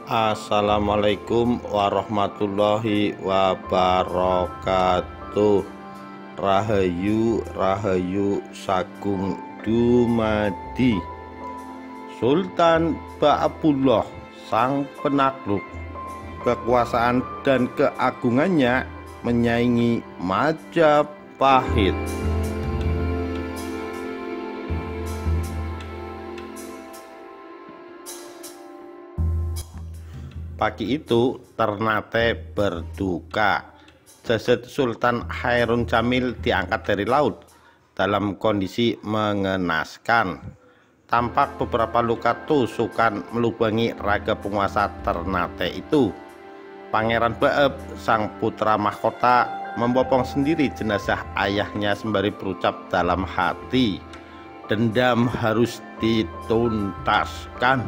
Assalamualaikum warahmatullahi wabarakatuh. Rahayu Rahayu Sagung Dumadi. Sultan Ba'abullah sang penakluk, kekuasaan dan keagungannya menyaingi Majapahit. Pagi itu Ternate berduka. Jasad Sultan Hairun Jamil diangkat dari laut dalam kondisi mengenaskan. Tampak beberapa luka tusukan melubangi raga penguasa Ternate itu. Pangeran Baeb, sang putra mahkota, membopong sendiri jenazah ayahnya sembari berucap dalam hati, dendam harus dituntaskan.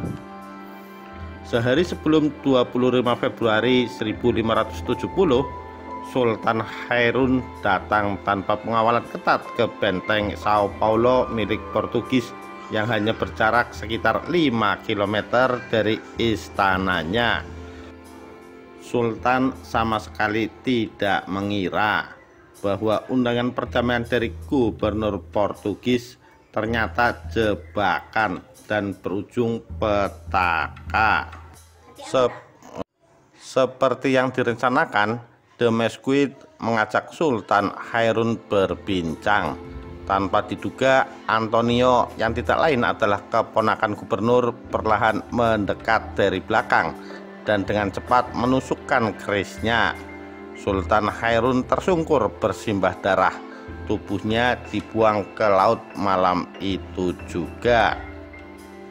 Sehari sebelum 25 Februari 1570, Sultan Hairun datang tanpa pengawalan ketat ke benteng Sao Paulo milik Portugis yang hanya berjarak sekitar 5 km dari istananya. Sultan sama sekali tidak mengira bahwa undangan perdamaian dari gubernur Portugis ternyata jebakan dan berujung petaka. Seperti yang direncanakan, The Mesquite mengajak Sultan Hairun berbincang. Tanpa diduga, Antonio yang tidak lain adalah keponakan gubernur perlahan mendekat dari belakang dan dengan cepat menusukkan kerisnya. Sultan Hairun tersungkur bersimbah darah. Tubuhnya dibuang ke laut malam itu juga.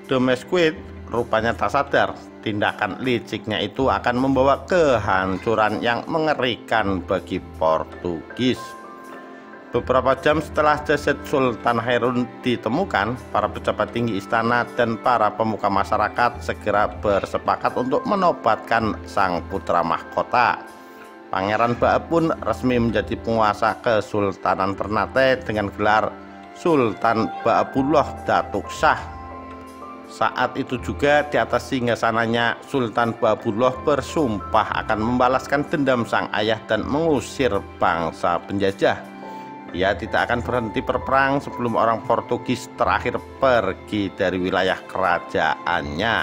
The Mesquite rupanya tak sadar tindakan liciknya itu akan membawa kehancuran yang mengerikan bagi Portugis. Beberapa jam setelah jasad Sultan Hairun ditemukan, para pejabat tinggi istana dan para pemuka masyarakat segera bersepakat untuk menobatkan sang putra mahkota. Pangeran Baeb pun resmi menjadi penguasa Kesultanan Ternate dengan gelar Sultan Ba'abullah Datuk Shah. Saat itu juga di atas singgasananya, Sultan Ba'abullah bersumpah akan membalaskan dendam sang ayah dan mengusir bangsa penjajah. Ia tidak akan berhenti berperang sebelum orang Portugis terakhir pergi dari wilayah kerajaannya.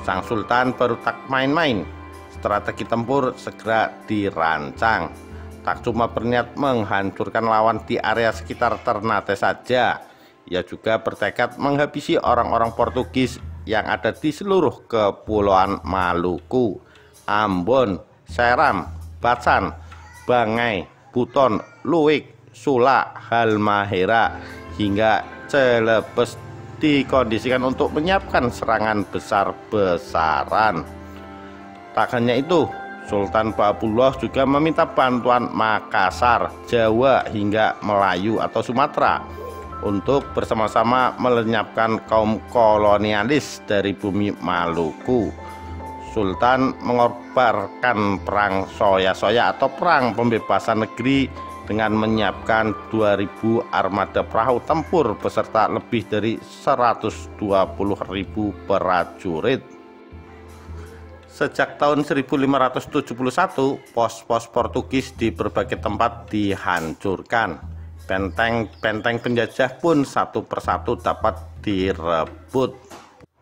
Sang Sultan baru tak main-main. Strategi tempur segera dirancang. Tak cuma berniat menghancurkan lawan di area sekitar Ternate saja, ia juga bertekad menghabisi orang-orang Portugis yang ada di seluruh kepulauan Maluku, Ambon, Seram, Batsan, Bangai, Buton, Luik, Sula, Halmahera, hingga Celebes dikondisikan untuk menyiapkan serangan besar-besaran. Tak hanya itu, Sultan Ba'abullah juga meminta bantuan Makassar, Jawa, hingga Melayu atau Sumatera untuk bersama-sama melenyapkan kaum kolonialis dari bumi Maluku. Sultan mengorbankan perang soya-soya atau perang pembebasan negeri dengan menyiapkan 2000 armada perahu tempur beserta lebih dari 120.000 prajurit. Sejak tahun 1571, pos-pos Portugis di berbagai tempat dihancurkan. Benteng-benteng penjajah pun satu persatu dapat direbut.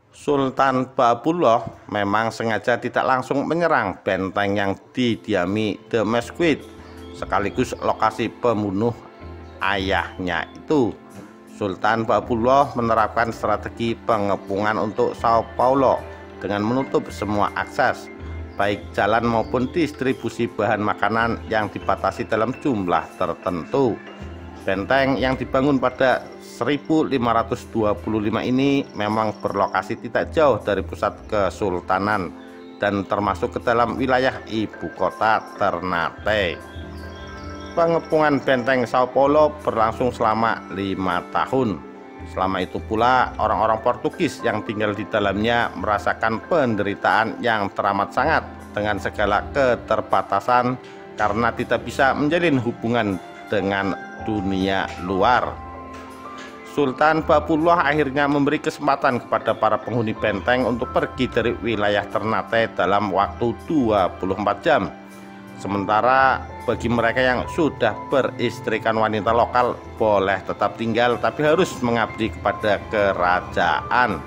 Sultan Ba'abullah memang sengaja tidak langsung menyerang benteng yang didiami The Mesquite, sekaligus lokasi pembunuh ayahnya itu. Sultan Ba'abullah menerapkan strategi pengepungan untuk Sao Paulo dengan menutup semua akses, baik jalan maupun distribusi bahan makanan yang dibatasi dalam jumlah tertentu. Benteng yang dibangun pada 1525 ini memang berlokasi tidak jauh dari pusat kesultanan dan termasuk ke dalam wilayah ibu kota Ternate. Pengepungan benteng Sao Paulo berlangsung selama 5 tahun. Selama itu pula orang-orang Portugis yang tinggal di dalamnya merasakan penderitaan yang teramat sangat dengan segala keterbatasan karena tidak bisa menjalin hubungan dengan dunia luar. Sultan Baapullah akhirnya memberi kesempatan kepada para penghuni benteng untuk pergi dari wilayah Ternate dalam waktu 24 jam. Sementara bagi mereka yang sudah beristrikan wanita lokal boleh tetap tinggal tapi harus mengabdi kepada kerajaan.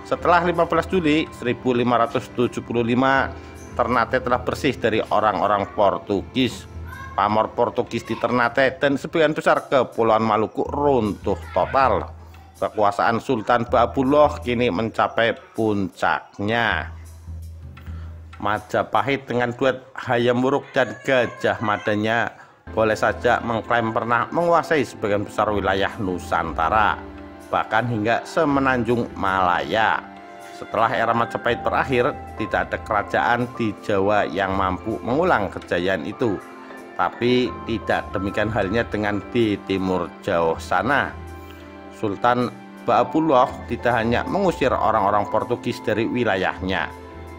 Setelah 15 Juli 1575, Ternate telah bersih dari orang-orang Portugis. Pamor Portugis di Ternate dan sebagian besar Kepulauan Maluku runtuh total. Kekuasaan Sultan Baapullah kini mencapai puncaknya. Majapahit dengan duet Hayam Wuruk dan Gajah Madanya boleh saja mengklaim pernah menguasai sebagian besar wilayah Nusantara, bahkan hingga semenanjung Malaya. Setelah era Majapahit berakhir, tidak ada kerajaan di Jawa yang mampu mengulang kejayaan itu. Tapi tidak demikian halnya dengan di timur jauh sana. Sultan Baapullah tidak hanya mengusir orang-orang Portugis dari wilayahnya,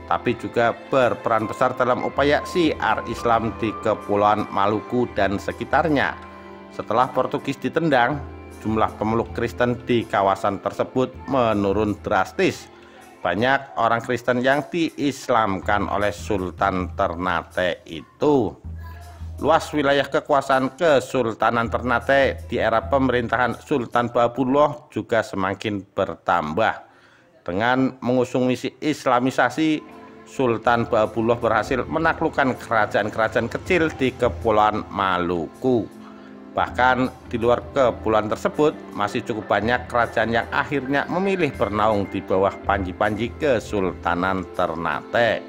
tapi juga berperan besar dalam upaya syiar Islam di Kepulauan Maluku dan sekitarnya. Setelah Portugis ditendang, jumlah pemeluk Kristen di kawasan tersebut menurun drastis. Banyak orang Kristen yang diislamkan oleh Sultan Ternate itu. Luas wilayah kekuasaan Kesultanan Ternate di era pemerintahan Sultan Baapullah juga semakin bertambah. Dengan mengusung misi Islamisasi, Sultan Baapullah berhasil menaklukkan kerajaan-kerajaan kecil di Kepulauan Maluku. Bahkan di luar kepulauan tersebut masih cukup banyak kerajaan yang akhirnya memilih bernaung di bawah panji-panji Kesultanan Ternate.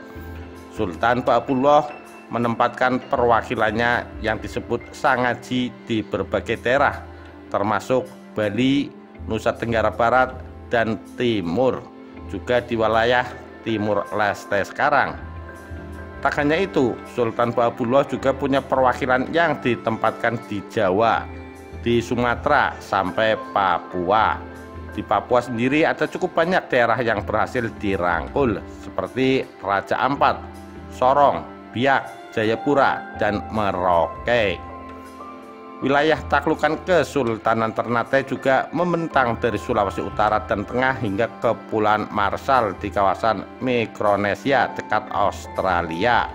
Sultan Baapullah menempatkan perwakilannya yang disebut Sangaji di berbagai daerah, termasuk Bali, Nusa Tenggara Barat, dan Timur, juga di wilayah Timur Leste sekarang. Tak hanya itu, Sultan Baapullah juga punya perwakilan yang ditempatkan di Jawa, di Sumatera, sampai Papua. Di Papua sendiri ada cukup banyak daerah yang berhasil dirangkul, seperti Raja Ampat, Sorong, Biak, Jayapura, dan Merauke. Wilayah taklukan Kesultanan Ternate juga membentang dari Sulawesi Utara dan Tengah hingga Kepulauan Marshall di kawasan Mikronesia dekat Australia.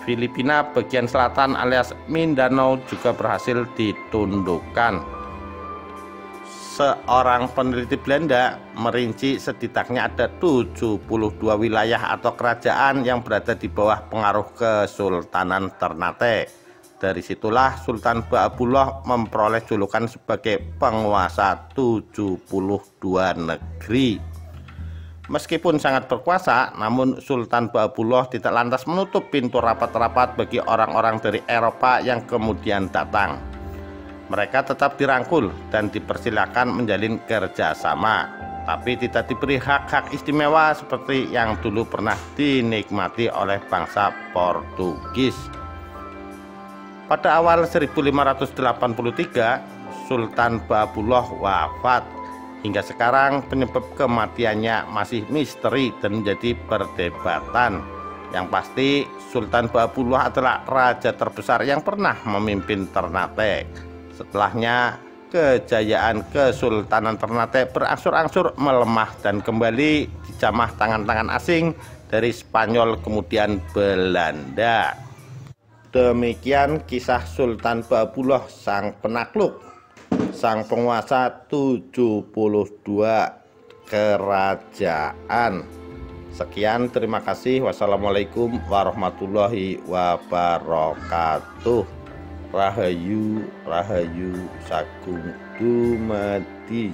Filipina bagian selatan alias Mindanao juga berhasil ditundukkan. Seorang peneliti Belanda merinci setidaknya ada 72 wilayah atau kerajaan yang berada di bawah pengaruh Kesultanan Ternate. Dari situlah Sultan Baapullah memperoleh julukan sebagai penguasa 72 negeri. Meskipun sangat berkuasa, namun Sultan Baapullah tidak lantas menutup pintu rapat-rapat bagi orang-orang dari Eropa yang kemudian datang. Mereka tetap dirangkul dan dipersilakan menjalin kerjasama, tapi tidak diberi hak-hak istimewa seperti yang dulu pernah dinikmati oleh bangsa Portugis. Pada awal 1583, Sultan Baapullah wafat. Hingga sekarang penyebab kematiannya masih misteri dan menjadi perdebatan. Yang pasti Sultan Baapullah adalah raja terbesar yang pernah memimpin Ternate. Setelahnya kejayaan Kesultanan Ternate berangsur-angsur melemah dan kembali dijamah tangan-tangan asing dari Spanyol kemudian Belanda. Demikian kisah Sultan Baapullah sang penakluk, sang penguasa 72 kerajaan. Sekian, terima kasih. Wassalamualaikum warahmatullahi wabarakatuh. Rahayu, Rahayu Sagung Dumadi.